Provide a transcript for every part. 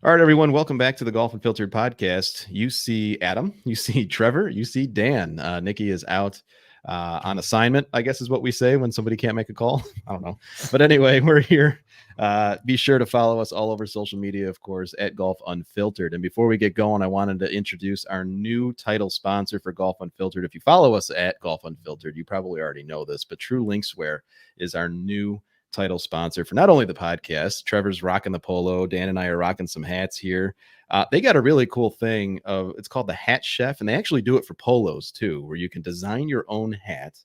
All right, everyone, welcome back to the Golf Unfiltered podcast. You see Adam, you see Trevor, you see Dan. Nikki is out on assignment, I guess is what we say when somebody can't make a call. I don't know. But anyway, we're here. Be sure to follow us all over social media, of course, at Golf Unfiltered. And before we get going, I wanted to introduce our new title sponsor for Golf Unfiltered. If you follow us at Golf Unfiltered, you probably already know this, but True Linkswear is our new title sponsor for not only the podcast. Trevor's rocking the polo. Dan and I are rocking some hats here. They got a really cool thing of it's called the Hat Chef, and they actually do it for polos too, where you can design your own hat.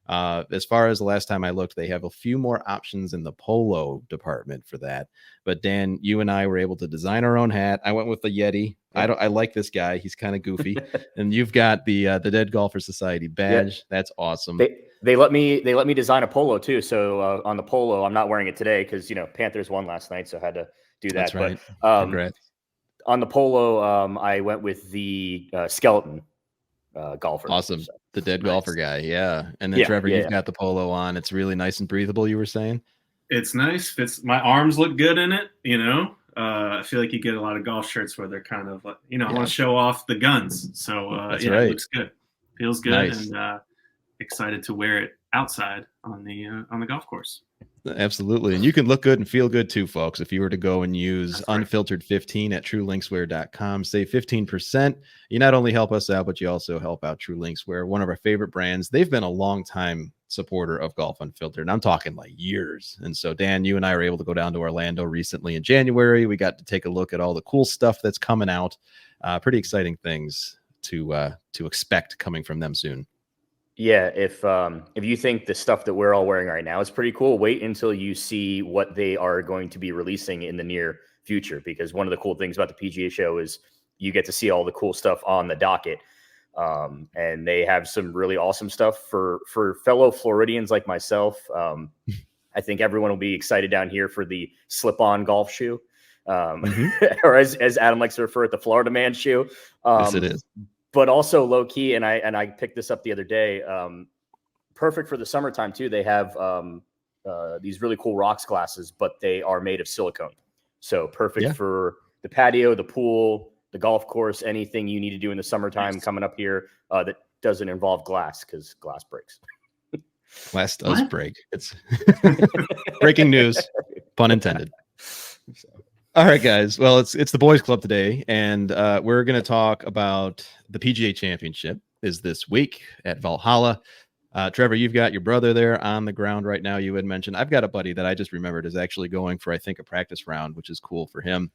As far as the last time I looked, they have a few more options in the polo department for that. But Dan, you and I were able to design our own hat. I went with the Yeti. I like this guy. He's kind of goofy. And you've got the Dead Golfer Society badge. Yeah. That's awesome. They let me design a polo too. So on the polo, I'm not wearing it today because Panthers won last night, so I had to do that. That's right. But on the polo, I went with the skeleton golfer. Awesome. So, the dead golfer guy. Yeah. And then Trevor, you've got the polo on. It's really nice and breathable, you were saying? It's nice. Fits. My arms look good in it, I feel like you get a lot of golf shirts where they're kind of, I want to show off the guns. So That's right. It looks good. Feels good. Nice. And excited to wear it outside on the golf course. Absolutely. And you can look good and feel good too, folks. If you were to go and use Unfiltered 15 at TrueLinkswear.com, save 15%. You not only help us out, but you also help out True Linkswear, one of our favorite brands. They've been a long time supporter of Golf Unfiltered, and I'm talking like years. And so, Dan, you and I were able to go down to Orlando recently in January. We got to take a look at all the cool stuff that's coming out. Pretty exciting things to expect coming from them soon. Yeah, if you think the stuff that we're all wearing right now is pretty cool, wait until you see what they are going to be releasing in the near future. Because one of the cool things about the PGA show is you get to see all the cool stuff on the docket. And they have some really awesome stuff for fellow Floridians like myself. I think everyone will be excited down here for the slip-on golf shoe. Or as Adam likes to refer it, the Florida man shoe. Yes, it is. But also low key, and I picked this up the other day. Perfect for the summertime too. They have these really cool rocks glasses, but they are made of silicone. So perfect for the patio, the pool, the golf course, anything you need to do in the summertime coming up here that doesn't involve glass because glass breaks. Glass does break. It's breaking news, pun intended. So. All right, guys. Well, it's the boys club today, and we're going to talk about the PGA Championship is this week at Valhalla. Trevor, you've got your brother there on the ground right now. You had mentioned I've got a buddy that I just remembered is actually going for, I think, a practice round, which is cool for him.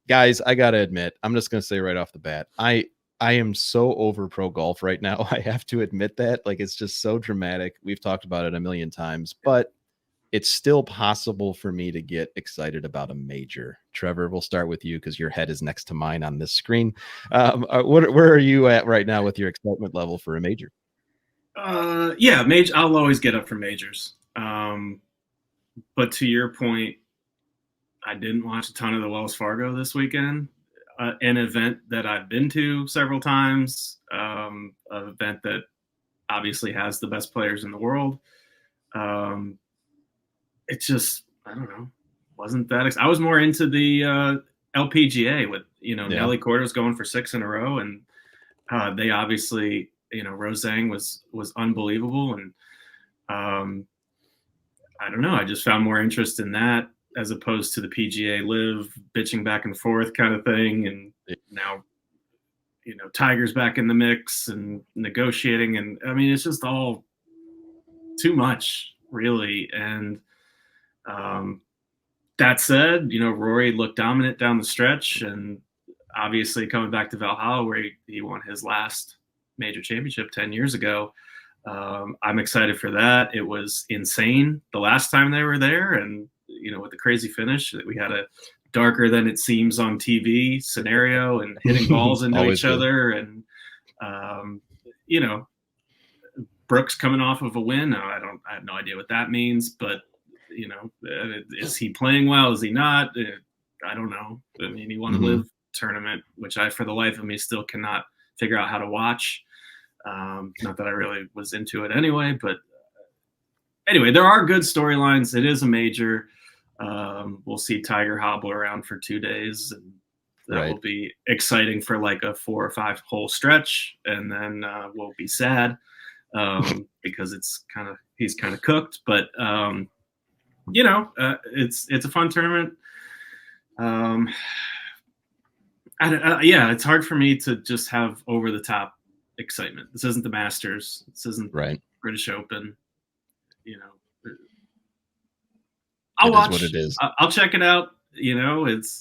Guys, I got to admit, I'm just going to say right off the bat, I am so over pro golf right now. I have to admit that. Like, it's just so dramatic. We've talked about it a million times, but it's still possible for me to get excited about a major. Trevor, we'll start with you because your head is next to mine on this screen. Where are you at right now with your excitement level for a major? Major. I'll always get up for majors. But to your point, I didn't watch a ton of the Wells Fargo this weekend, an event that I've been to several times, an event that obviously has the best players in the world. It just, I don't know, wasn't that I was more into the LPGA with, Nelly Korda's going for 6 in a row. And they obviously, Roseng was unbelievable. And I don't know, I just found more interest in that as opposed to the PGA Live bitching back and forth kind of thing. And now, Tiger's back in the mix and negotiating. And I mean, it's just all too much, really. And that said, Rory looked dominant down the stretch, and obviously coming back to Valhalla where he won his last major championship 10 years ago. I'm excited for that. It was insane the last time they were there. And, with the crazy finish that we had a darker than it seems on TV scenario and hitting balls into each other. And, Brooks coming off of a win. I have no idea what that means, but is he playing well? Is he not? I don't know. I mean, he won a Live tournament, which I, for the life of me, still cannot figure out how to watch. Not that I really was into it anyway, but anyway, there are good storylines. It is a major. We'll see Tiger hobble around for 2 days, and that will be exciting for like a 4 or 5 hole stretch, and then we'll be sad because he's kind of cooked. But it's a fun tournament. It's hard for me to just have over the top excitement. This isn't the Masters. This isn't British Open. I'll watch what it is. I'll check it out. It's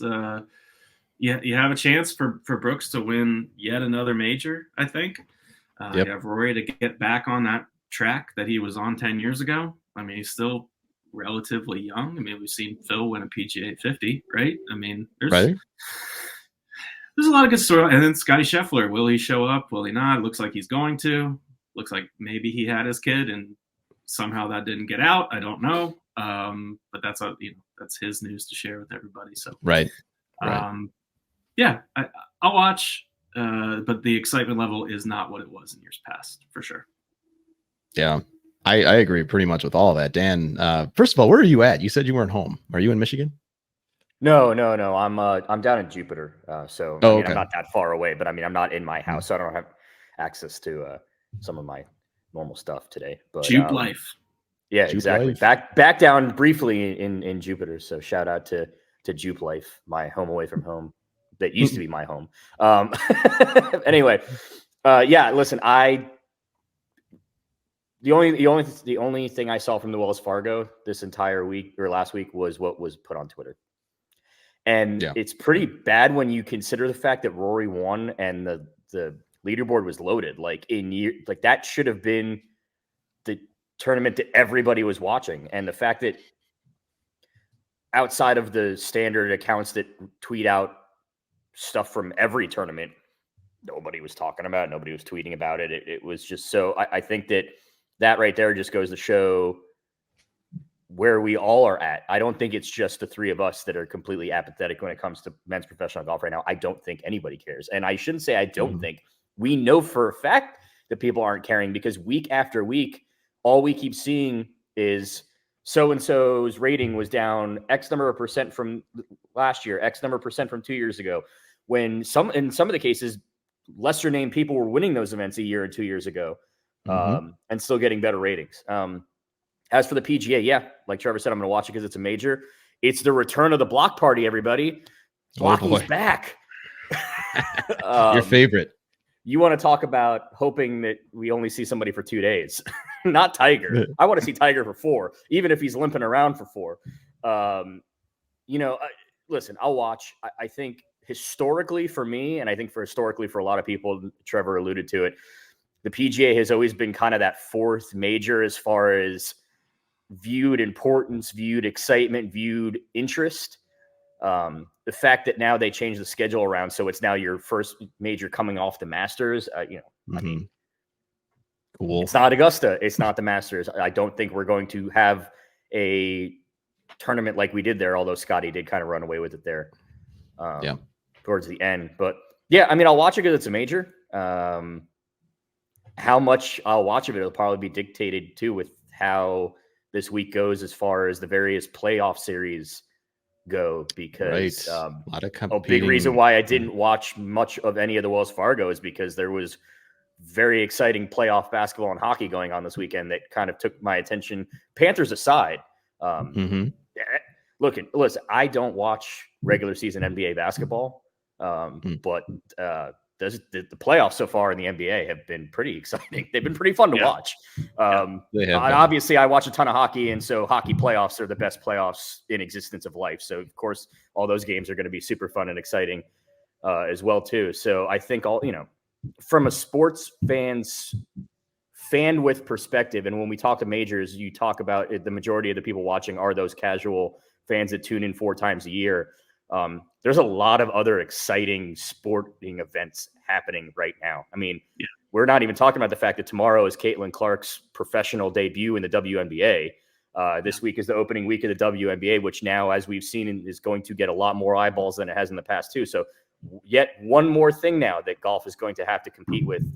you have a chance for Brooks to win yet another major. I think you have Rory to get back on that track that he was on 10 years ago. I mean, he's still relatively young. I mean, we've seen Phil win a PGA 50, right? I mean, there's a lot of good story. And then Scotty Scheffler, will he show up? Will he not? It looks like he's going to. Looks like maybe he had his kid and somehow that didn't get out. I don't know. But that's that's his news to share with everybody. So I'll watch. But the excitement level is not what it was in years past, for sure. Yeah, I agree pretty much with all of that. Dan, first of all, where are you at? You said you weren't home. Are you in Michigan? No. I'm down in Jupiter. So I'm not that far away, but I mean, I'm not in my house, so I don't have access to some of my normal stuff today. But Jupe life. Yeah, Jupe exactly. life. Back down briefly in Jupiter. So shout out to Jupe life, my home away from home that used to be my home. Anyway, listen, the only thing I saw from the Wells Fargo this entire week or last week was what was put on Twitter. And it's pretty bad when you consider the fact that Rory won and the leaderboard was loaded. Like that should have been the tournament that everybody was watching. And the fact that outside of the standard accounts that tweet out stuff from every tournament, nobody was talking about it. Nobody was tweeting about it. It was just so I think that right there just goes to show where we all are at. I don't think it's just the three of us that are completely apathetic when it comes to men's professional golf right now. I don't think anybody cares. And I shouldn't say I don't think. We know for a fact that people aren't caring because week after week, all we keep seeing is so-and-so's rating was down X number of percent from last year, X number of percent from 2 years ago. When in some of the cases, lesser named people were winning those events a year or 2 years ago and still getting better ratings. As for the PGA, like Trevor said, I'm going to watch it because it's a major. It's the return of the block party, everybody. Blocking's back. Your favorite. You want to talk about hoping that we only see somebody for 2 days, not Tiger. I want to see Tiger for 4, even if he's limping around for 4. Listen, I'll watch. I think historically for me, and I think historically for a lot of people, Trevor alluded to it, the PGA has always been kind of that fourth major as far as viewed importance, viewed excitement, viewed interest. The fact that now they changed the schedule around, so it's now your first major coming off the Masters. I mean, cool. It's not Augusta. It's not the Masters. I don't think we're going to have a tournament like we did there, although Scotty did kind of run away with it there towards the end. But I mean, I'll watch it because it's a major. How much I'll watch of it will probably be dictated too with how this week goes as far as the various playoff series go, because a big reason why I didn't watch much of any of the Wells Fargo is because there was very exciting playoff basketball and hockey going on this weekend that kind of took my attention, Panthers aside. Listen, I don't watch regular season NBA basketball, but the playoffs so far in the NBA have been pretty exciting. They've been pretty fun to watch. Obviously, I watch a ton of hockey, and so hockey playoffs are the best playoffs in existence of life. So, of course, all those games are going to be super fun and exciting as well, too. So I think from a sports fan with perspective, and when we talk to majors, you talk about it, the majority of the people watching are those casual fans that tune in 4 times a year. There's a lot of other exciting sporting events happening right now. I mean, we're not even talking about the fact that tomorrow is Caitlin Clark's professional debut in the WNBA. This week is the opening week of the WNBA, which now, as we've seen, is going to get a lot more eyeballs than it has in the past too. So yet one more thing now that golf is going to have to compete with,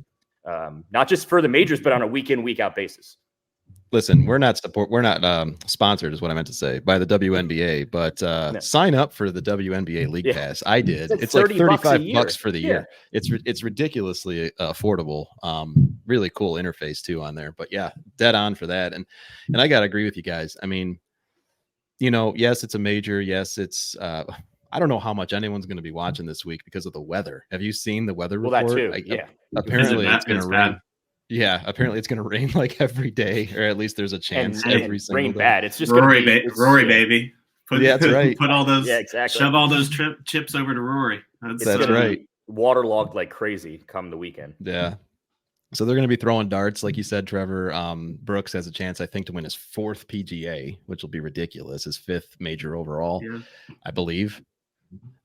not just for the majors, but on a week in, week out basis. listen, we're not sponsored is what I meant to say by the WNBA, but sign up for the WNBA League Pass. I did. It's like $35 for the year. It's ridiculously affordable. Really cool interface too on there. But yeah, dead on for that. And I gotta agree with you guys. I mean, yes, it's a major. Yes, it's I don't know how much anyone's going to be watching this week because of the weather. Have you seen the weather report? Well, that too. Yeah. Apparently it's going to rain. Yeah, apparently it's going to rain like every day, or at least there's a chance every single rain day. Bad. It's just Rory, baby. That's right. Put all those, exactly. Shove all those chips over to Rory. That's right. Waterlogged like crazy come the weekend. Yeah. So they're going to be throwing darts, like you said, Trevor. Brooks has a chance, I think, to win his 4th PGA, which will be ridiculous. His 5th major overall, I believe.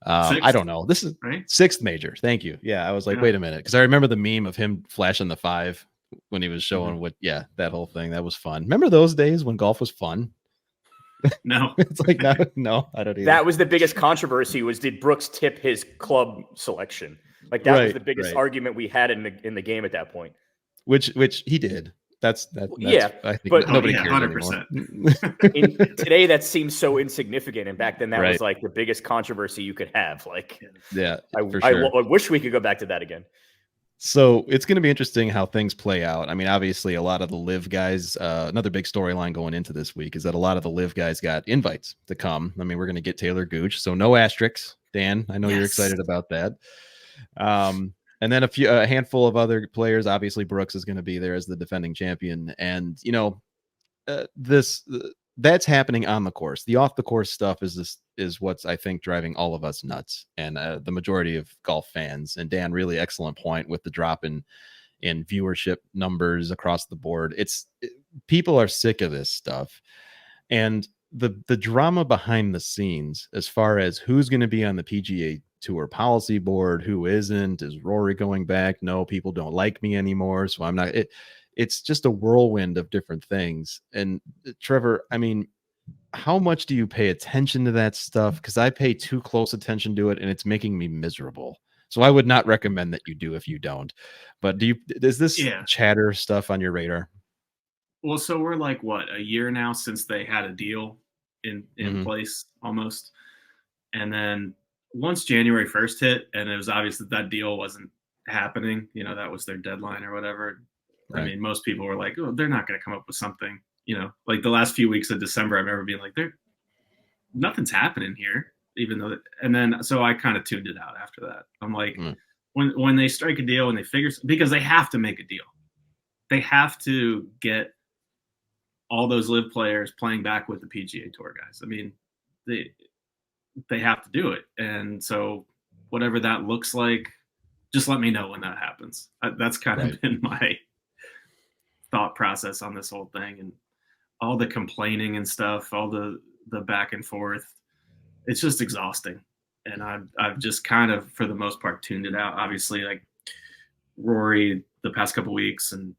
I don't know. This is right? 6th major. Thank you. Yeah, I was like, wait a minute, because I remember the meme of him flashing the 5 when he was showing that whole thing. That was fun. Remember those days when golf was fun? No, it's like no, I don't either. That was the biggest controversy. Was did Brooks tip his club selection? Like that was the biggest argument we had in the game at that point. Which he did. That's yeah. I think but nobody cares 100%. anymore. Today that seems so insignificant, and back then that was like the biggest controversy you could have. Like, for sure. I wish we could go back to that again. So it's going to be interesting how things play out. I mean, obviously, a lot of the live guys, another big storyline going into this week is that a lot of the live guys got invites to come. I mean, we're going to get Taylor Gooch, so no asterisks. Dan, I know you're excited about that. And then a handful of other players. Obviously, Brooks is going to be there as the defending champion, and that's happening on the course. The off the course stuff is what's, I think, driving all of us nuts, and the majority of golf fans. And Dan, really excellent point with the drop in viewership numbers across the board. People are sick of this stuff, and the drama behind the scenes as far as who's going to be on the PGA Tour policy board, who isn't. Is Rory going back? No, people don't like me anymore, so I'm not. It's just a whirlwind of different things. And Trevor, I mean, how much do you pay attention to that stuff? Because I pay too close attention to it, and it's making me miserable. So I would not recommend that you do if you don't. But is this chatter stuff on your radar? Well, so we're like a year now since they had a deal in place almost, and then once January 1st hit, and it was obvious that deal wasn't happening. That was their deadline or whatever. Right. I mean, most people were like, "Oh, they're not going to come up with something." Like the last few weeks of December, I remember being like, nothing's happening here, even though. And then, so I kind of tuned it out after that. I'm like, when they strike a deal and they figure, because they have to make a deal, they have to get all those live players playing back with the PGA Tour guys. I mean, they have to do it, and so whatever that looks like, just let me know when that happens. That's kind of been my thought process on this whole thing, and all the complaining and stuff, all the back and forth. It's just exhausting, and I've just kind of, for the most part, tuned it out. Obviously, like Rory the past couple weeks, and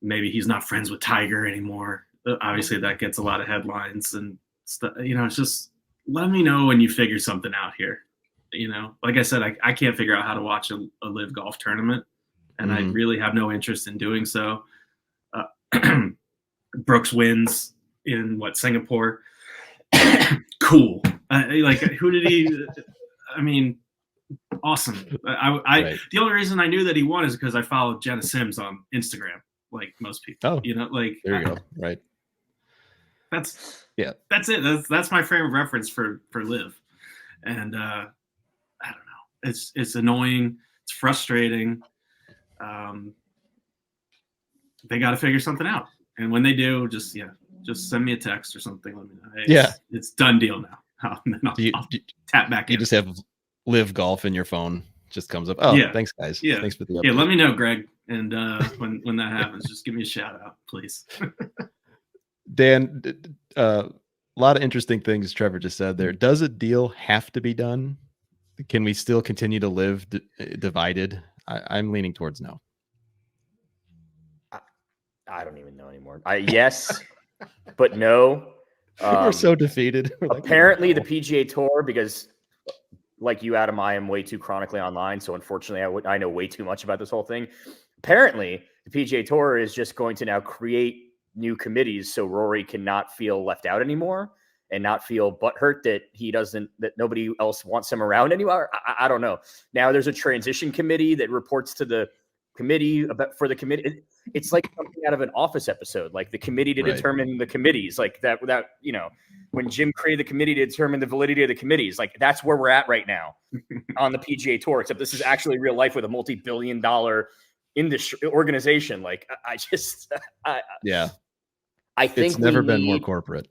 maybe he's not friends with Tiger anymore. Obviously, that gets a lot of headlines and stuff. It's just, let me know when you figure something out here. Like I said, I can't figure out how to watch a live golf tournament, and I really have no interest in doing so. Brooks wins in Singapore. Cool. Who did he? I mean, awesome. The only reason I knew that he won is because I followed Jenna Sims on Instagram, like most people. Oh, there you go. Right. That's it. That's my frame of reference for live, and I don't know. It's annoying. It's frustrating. They got to figure something out, and when they do, just send me a text or something. Let me know. Hey, it's done deal now. And then I'll tap back in. You just have live golf in your phone. Just comes up. Oh, thanks, guys. Yeah, thanks for the update. Yeah, let me know, Greg, and when that happens, just give me a shout out, please. Dan, a lot of interesting things Trevor just said there. Does a deal have to be done? Can we still continue to live divided? I'm leaning towards no. I don't even know anymore. Yes, but no. We're so defeated. Apparently, the PGA Tour, because like you, Adam, I am way too chronically online. So unfortunately, I know way too much about this whole thing. Apparently, the PGA Tour is just going to now create new committees so Rory cannot feel left out anymore and not feel butthurt that nobody else wants him around anymore. I don't know. Now there's a transition committee that reports to the committee for the committee. It's like something out of an Office episode, like the committee to determine the committees, like that, when Jim created the committee to determine the validity of the committees, like that's where we're at right now on the PGA Tour, except this is actually real life with a multi-billion-dollar industry organization. Like I think it's never been more corporate.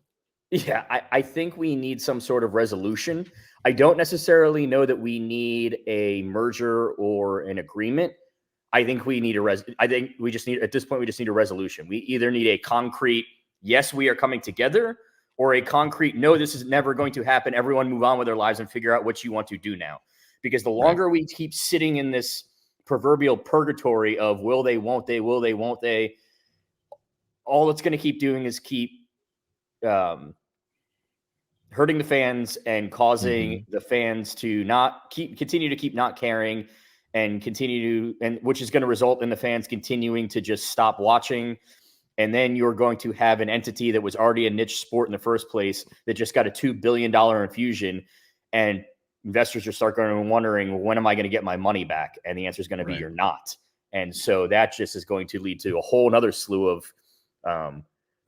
Yeah, I think we need some sort of resolution. I don't necessarily know that we need a merger or an agreement. I think we need we just need, at this point, we just need a resolution. We either need a concrete, yes, we are coming together, or a concrete, no, this is never going to happen. Everyone move on with their lives and figure out what you want to do now. Because the longer we keep sitting in this proverbial purgatory of will they, won't they, will they, won't they, all it's going to keep doing is keep hurting the fans and causing the fans to continue to keep not caring and which is going to result in the fans continuing to just stop watching. And then you're going to have an entity that was already a niche sport in the first place that just got a $2 billion infusion, and investors are start going and wondering, when am I going to get my money back? And the answer is going to be, you're not. And so that just is going to lead to a whole nother slew of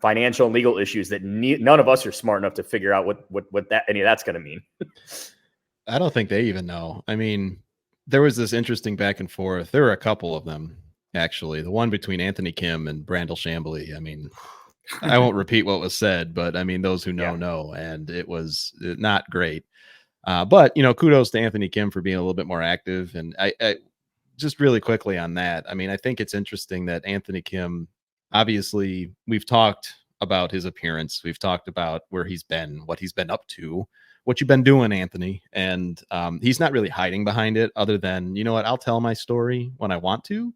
financial and legal issues that none of us are smart enough to figure out what any of that's going to mean. I don't think they even know. I mean, there was this interesting back and forth. There were a couple of them, actually. The one between Anthony Kim and Brandel Chambly. I mean, I won't repeat what was said, but I mean, those who know, and it was not great. But, kudos to Anthony Kim for being a little bit more active. And I just really quickly on that. I mean, I think it's interesting that Anthony Kim, obviously, we've talked about his appearance. We've talked about where he's been, what he's been up to, what you've been doing, Anthony. And he's not really hiding behind it other than, you know what, I'll tell my story when I want to.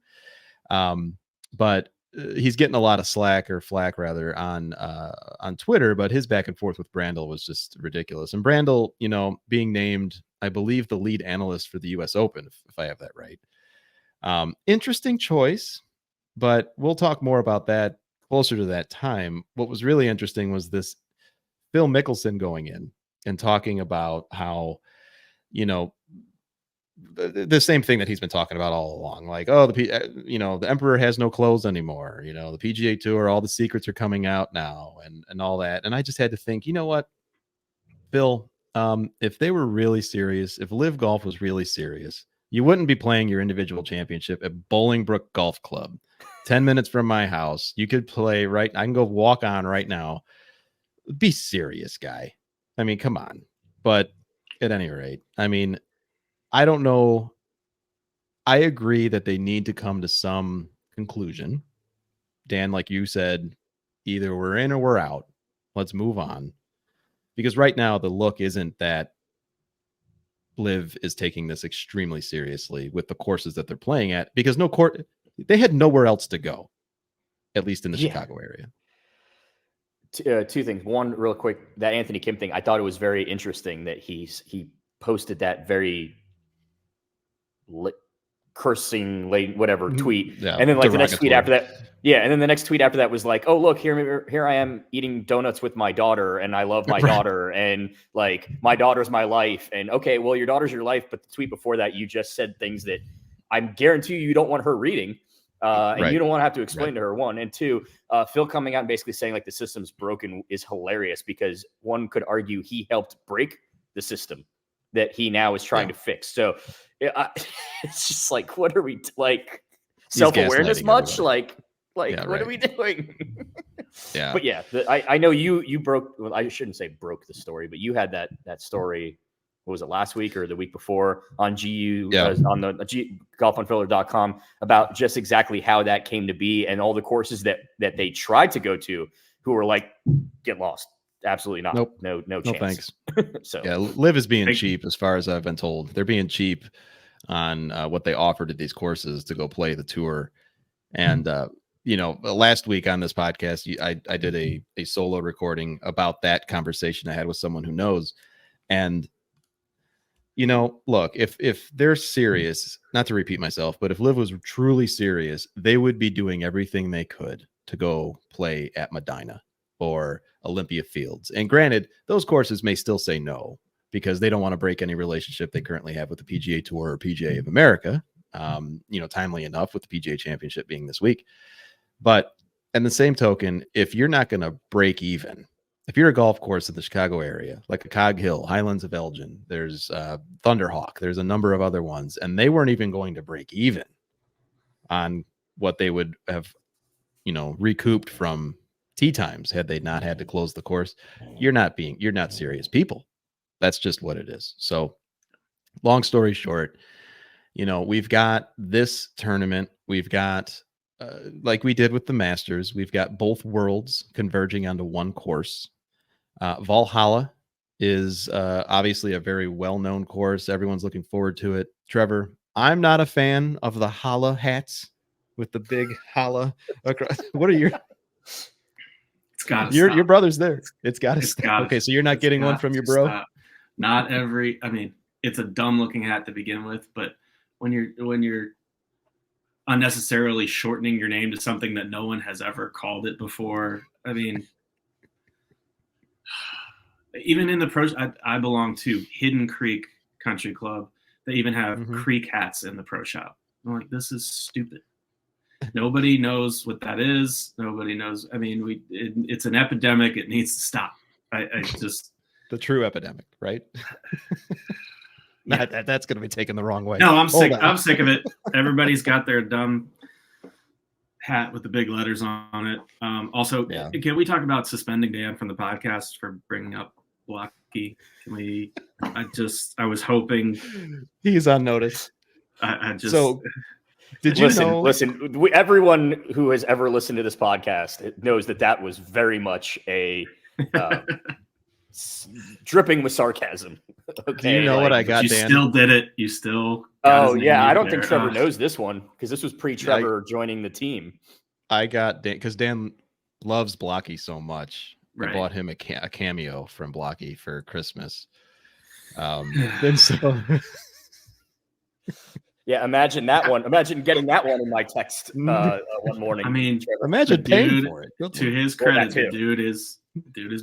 But he's getting a lot of flack rather on Twitter, but his back and forth with Brandel was just ridiculous. And Brandel, being named, I believe, the lead analyst for the US Open, if I have that right. Interesting choice, but we'll talk more about that closer to that time. What was really interesting was this Phil Mickelson going in and talking about how, the same thing that he's been talking about all along, like, oh, the emperor has no clothes anymore. The PGA Tour, all the secrets are coming out now and all that. And I just had to think, you know what, Phil, if they were really serious, if Live Golf was really serious, you wouldn't be playing your individual championship at Bolingbrook Golf Club, 10 minutes from my house. You could play I can go walk on right now. Be serious, guy. I mean, come on. But at any rate, I mean, I don't know. I agree that they need to come to some conclusion. Dan, like you said, either we're in or we're out. Let's move on. Because right now the look isn't that Liv is taking this extremely seriously with the courses that they're playing at, because they had nowhere else to go, at least in the Chicago area. Two things. One, real quick, that Anthony Kim thing, I thought it was very interesting that he posted that very cursing whatever tweet, and then like the next tweet after that, and then the next tweet after that was like, oh look, here I am eating donuts with my daughter, and I love my daughter, and like my daughter's my life. And okay, well, your daughter's your life, but the tweet before that, you just said things that I guarantee you don't want her reading. And you don't want to have to explain to her, one. And two, Phil coming out and basically saying like the system's broken is hilarious, because one could argue he helped break the system that he now is trying to fix. So it's just like, what are we like? Self-awareness much? Like what are we doing? But yeah, I know you broke. Well, I shouldn't say broke the story, but you had that story. What was it, last week or the week before on GU on the golfunfiltered.com about just exactly how that came to be, and all the courses that they tried to go to who were like, get lost. Absolutely not. Nope. No chance. No thanks. So Liv is being cheap, as far as I've been told. They're being cheap on what they offered at these courses to go play the tour. And last week on this podcast, I did a solo recording about that conversation I had with someone who knows. And look, if they're serious, not to repeat myself, but if Liv was truly serious, they would be doing everything they could to go play at Medina or Olympia Fields. And granted, those courses may still say no because they don't want to break any relationship they currently have with the PGA Tour or PGA of America. Timely enough with the PGA Championship being this week. But in the same token, if you're not going to break even, if you're a golf course in the Chicago area, like a Cog Hill, Highlands of Elgin, there's Thunderhawk, there's a number of other ones, and they weren't even going to break even on what they would have, recouped from tee times had they not had to close the course. You're not serious people. That's just what it is. So long story short, we've got this tournament. We've got, like we did with the Masters, we've got both worlds converging onto one course. Valhalla is obviously a very well-known course. Everyone's looking forward to it. Trevor, I'm not a fan of the Hala hats with the big Hala across. What are your... It's got to your brother's there. It's got to stop. Okay, so you're not getting one from your bro? Stop. Not every... I mean, it's a dumb-looking hat to begin with, but when you're unnecessarily shortening your name to something that no one has ever called it before, I mean... Even in the pros, I belong to Hidden Creek Country Club. They even have Creek hats in the pro shop. I'm like, this is stupid. Nobody knows what that is. Nobody knows. I mean, it's an epidemic. It needs to stop. I just the true epidemic, right? Yeah. That's going to be taken the wrong way. No, I'm sick. I'm sick of it. Everybody's got their dumb hat with the big letters on it. Also, Can we talk about suspending Dan from the podcast for bringing up Blocky? Can we? I was hoping he's on notice. So did you know? Listen, everyone who has ever listened to this podcast knows that was very much a dripping with sarcasm. Okay, do you know what I got, you Dan? You still did it. You still. Oh yeah, I don't think Trevor knows this one because this was pre-Trevor joining the team. I got Dan because Dan loves Blocky so much. Right. I bought him a cameo from Blocky for Christmas. And so, yeah, imagine that one. Imagine getting that one in my text one morning. I mean, imagine paying for it. To his credit, the dude is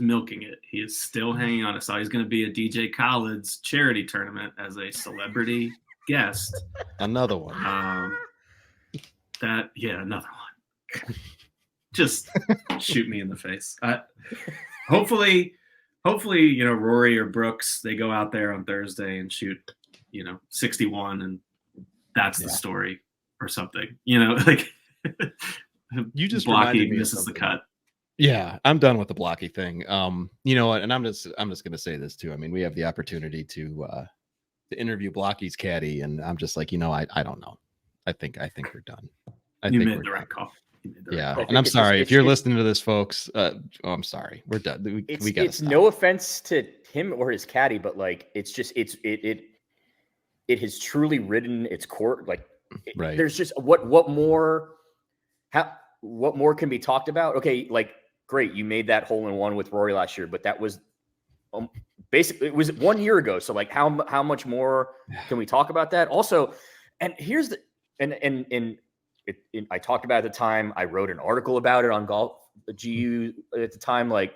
milking it. He is still hanging on. I saw he's going to be at DJ Khaled's charity tournament as a celebrity guest. Another one. Another one. Just shoot me in the face. Hopefully, Rory or Brooks, they go out there on Thursday and shoot, 61, and that's the story or something. Like you just Blocky misses the cut. Yeah, I'm done with the Blocky thing. You know what? And I'm just going to say this too. I mean, we have the opportunity to interview Blocky's caddy, and I'm just like, I don't know. I think we're done. You made the right call. Yeah, and I'm sorry if you're listening to this, folks. I'm sorry, we're done. We got. It's no offense to him or his caddy, but like, it's just it has truly ridden its court. Like, right. There's just what more can be talked about? Okay, like great, you made that hole in one with Rory last year, but that was basically it was 1 year ago. So like, how much more can we talk about that? Also, and here's the I talked about it at the time. I wrote an article about it on Golf GU at the time. Like,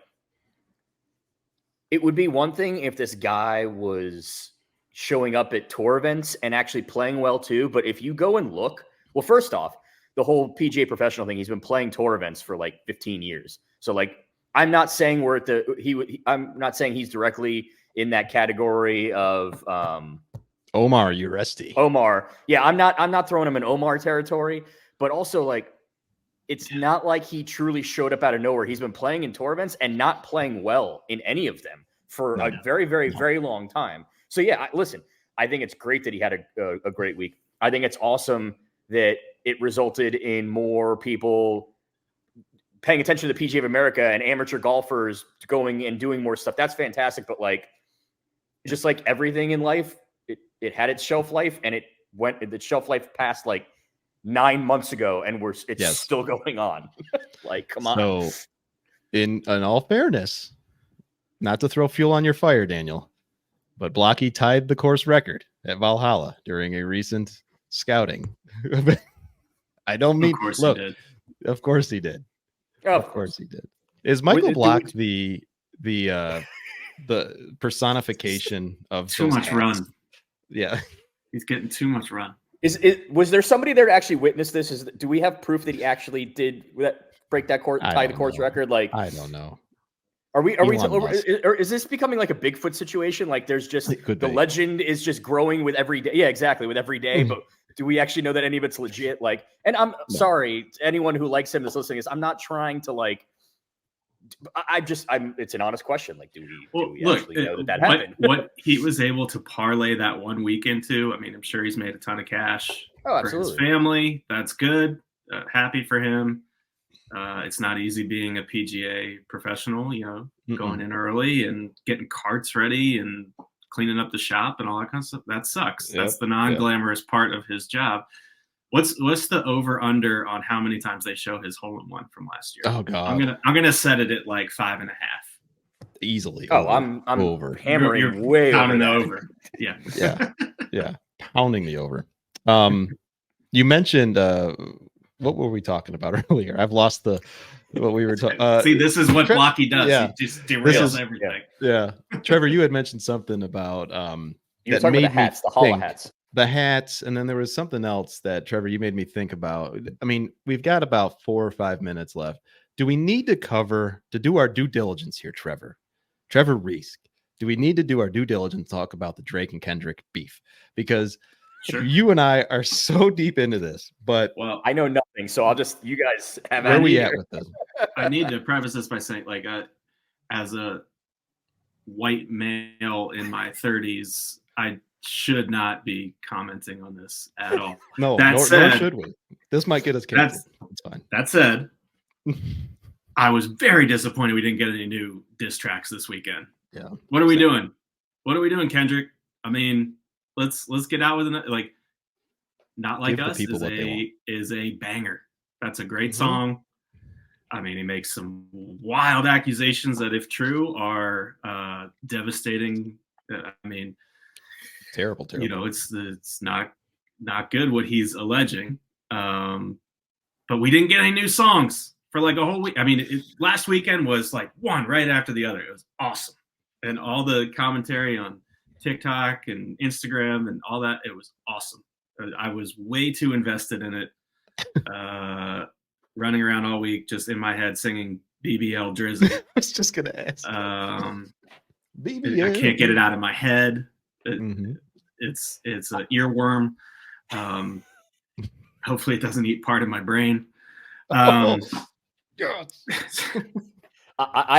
it would be one thing if this guy was showing up at tour events and actually playing well too. But if you go and look, well, first off, the whole PGA professional thing, he's been playing tour events for like 15 years. So like, I'm not saying I'm not saying he's directly in that category of Omar Uresti. Omar. Yeah, I'm not throwing him in Omar territory, but also like, it's not like he truly showed up out of nowhere. He's been playing in tour events and not playing well in any of them for a very, very, very long time. So yeah, listen, I think it's great that he had a great week. I think it's awesome that it resulted in more people paying attention to the PGA of America and amateur golfers going and doing more stuff. That's fantastic. But like, just like everything in life, it had its shelf life, and the shelf life passed like 9 months ago, and it's still going on. Like, come on. So in all fairness, not to throw fuel on your fire, Daniel, but Blocky tied the course record at Valhalla during a recent scouting. I don't mean, of course look, he did. Of course he did. Oh, Of course he did. Is Michael Do Block the personification of Too those much hats? run. Yeah. He's getting too much run. Was there somebody there to actually witness this? Do we have proof that he actually did break that tie the course record? Like, I don't know. Are we or is this becoming like a Bigfoot situation? Like there's just the legend is just growing with every day. Yeah, exactly, with every day. But do we actually know that any of it's legit? Like, and I'm sorry to anyone who likes him that's listening. I'm not trying to like. It's an honest question. Like, do we actually know that happened? What he was able to parlay that 1 week into, I mean, I'm sure he's made a ton of cash for his family. That's good. Happy for him. It's not easy being a PGA professional, going in early and getting carts ready and cleaning up the shop and all that kind of stuff. That sucks. Yep. That's the non-glamorous part of his job. What's the over under on how many times they show his hole in one from last year? Oh God, I'm gonna set it at like 5.5. Easily. Oh, I'm over hammering you're way pounding over the over. Yeah, pounding the over. You mentioned what were we talking about earlier? I've lost what we were talking. See, this is what Blocky does. Yeah. He just derails everything. Yeah. Trevor, you had mentioned something about you were talking about the hats, the holla hats. The hats, and then there was something else that Trevor, you made me think about. I mean, we've got about 4 or 5 minutes left. Do we need to do our due diligence here, Trevor Reese? Do we need to do our due diligence, talk about the Drake and Kendrick beef? Because you and I are so deep into this, but I know nothing, so I'll just you guys have. Where are we at with this? I need to preface this by saying, like, as a white male in my 30s, I should not be commenting on this at all. Nor should we. This might get us canceled. It's fine. That said, I was very disappointed we didn't get any new diss tracks this weekend. Yeah. What are we doing? What are we doing, Kendrick? I mean, let's get out with it. Like, Not Like Us is a banger. That's a great song. I mean, he makes some wild accusations that, if true, are devastating. I mean, terrible. It's not good what he's alleging. But we didn't get any new songs for like a whole week. I mean, last weekend was like one right after the other. It was awesome, and all the commentary on TikTok and Instagram and all that, it was awesome. I was way too invested in it. Running around all week just in my head singing BBL Drizzy. I was just gonna ask. BBL. I can't get it out of my head. It's an earworm. Hopefully it doesn't eat part of my brain. I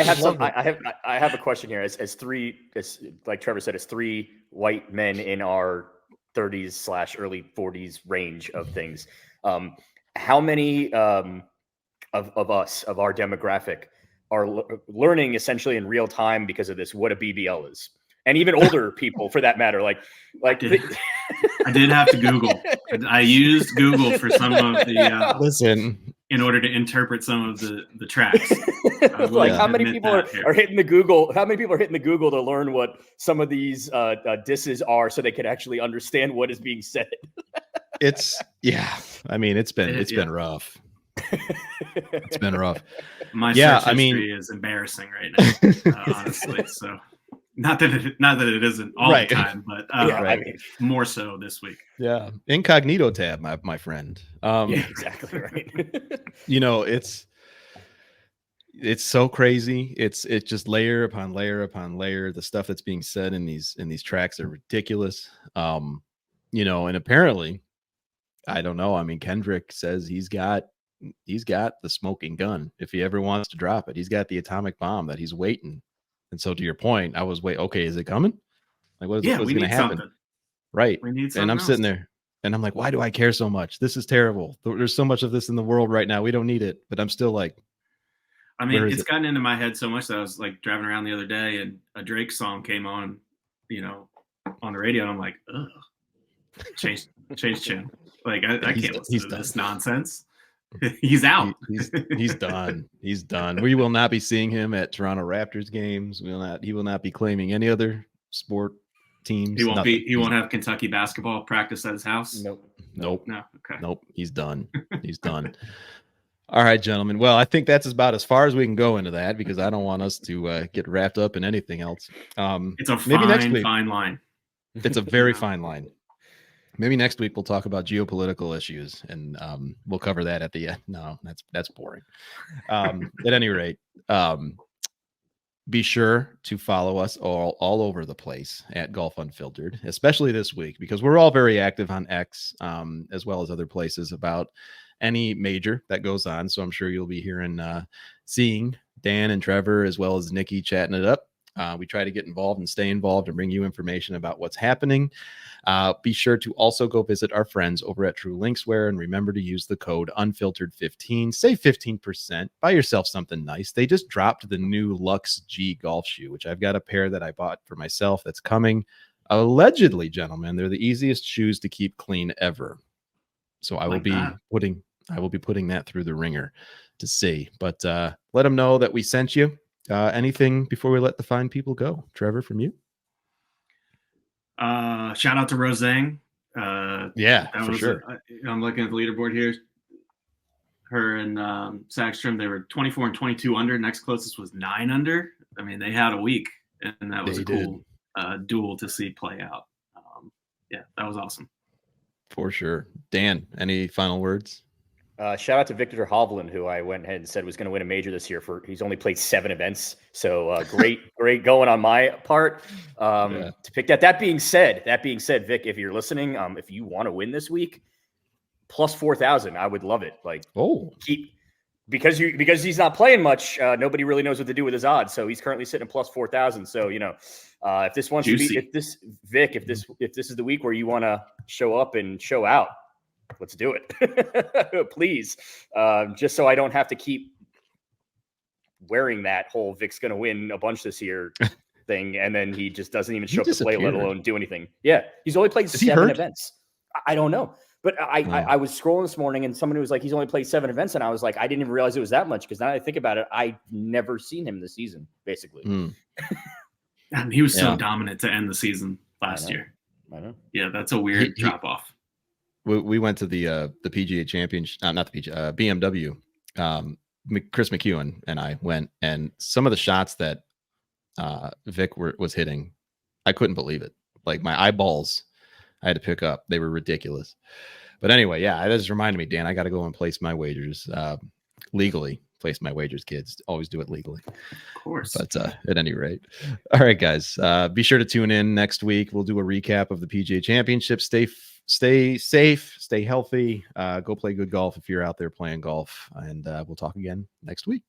have a question here. As like Trevor said, as 3 white men in our 30s / early 40s range of things. How many of us, of our demographic, are learning essentially in real time because of this what a BBL is? And even older people, for that matter. I did have to Google. I used Google for some of the in order to interpret some of the tracks. How many people are hitting the Google? How many people are hitting the Google to learn what some of these disses are, so they can actually understand what is being said? I mean, it's been rough. It's been rough. My search history is embarrassing right now, honestly. So. Not that it isn't all the time, but I mean, more so this week. Yeah, incognito tab, my friend. Exactly right. It's so crazy. It's just layer upon layer upon layer. The stuff that's being said in these tracks are ridiculous. And apparently, I don't know. I mean, Kendrick says he's got the smoking gun if he ever wants to drop it. He's got the atomic bomb that he's waiting. And so, to your point, I was okay, is it coming? Like, what's going to happen? Something. Right. We need something. And I'm sitting there and I'm like, why do I care so much? This is terrible. There's so much of this in the world right now. We don't need it. But I'm still like, I mean, it's gotten into my head so much that I was like driving around the other day and a Drake song came on, on the radio. And I'm like, ugh, change channel. Like, I can't listen to this nonsense. He's out. He's done. He's done. We will not be seeing him at Toronto Raptors games. He will not be claiming any other sport teams. He won't have Kentucky basketball practice at his house. Nope. No. Okay. Nope. He's done. He's done. All right, gentlemen. Well, I think that's about as far as we can go into that because I don't want us to get wrapped up in anything else. It's a Maybe next week. fine line. It's a very fine line. Maybe next week we'll talk about geopolitical issues and we'll cover that at the end. No, that's boring. At any rate, be sure to follow us all over the place at Golf Unfiltered, especially this week, because we're all very active on X, as well as other places about any major that goes on. So I'm sure you'll be hearing, seeing Dan and Trevor, as well as Nikki chatting it up. We try to get involved and stay involved and bring you information about what's happening. Be sure to also go visit our friends over at True Linkswear and remember to use the code Unfiltered15. Save 15%. Buy yourself something nice. They just dropped the new Lux G golf shoe, which I've got a pair that I bought for myself that's coming. Allegedly, gentlemen, they're the easiest shoes to keep clean ever. So I will be putting that through the ringer to see. But let them know that we sent you. Anything before we let the fine people go? Trevor, from you? Shout out to Rosang. Yeah, for sure. I'm looking at the leaderboard here. Her and Sackstrom, they were 24 and 22 under. Next closest was 9 under. I mean, they had a week, and that was a cool duel to see play out. Yeah, that was awesome. For sure. Dan, any final words? Shout out to Victor Hovland, who I went ahead and said was going to win a major this year. He's only played 7 events, so great going on my part to pick that. That being said, Vic, if you're listening, if you want to win this week, plus 4,000, I would love it. Like, because he's not playing much, nobody really knows what to do with his odds. So he's currently sitting at plus 4,000. So if this wants to be, if this is the week where you want to show up and show out, let's do it. Please. Just so I don't have to keep wearing that whole Vic's going to win a bunch this year thing. And then he just doesn't even show up to play, let alone do anything. Yeah. He's only played 7 events. I don't know. But I was scrolling this morning and someone was like, he's only played 7 events. And I was like, I didn't even realize it was that much. Because now that I think about it, I've never seen him this season, basically. And he was so dominant to end the season last year. I know. Yeah, that's a weird drop off. We went to the PGA Championship, not the PGA, BMW. Chris McEwen and I went, and some of the shots that Vic was hitting, I couldn't believe it. Like my eyeballs, I had to pick up. They were ridiculous. But anyway, that just reminded me, Dan, I got to go and place my wagers legally. Place my wagers, kids. Always do it legally. Of course. But at any rate. All right, guys. Be sure to tune in next week. We'll do a recap of the PGA Championship. Stay safe, stay healthy, go play good golf if you're out there playing golf, and we'll talk again next week.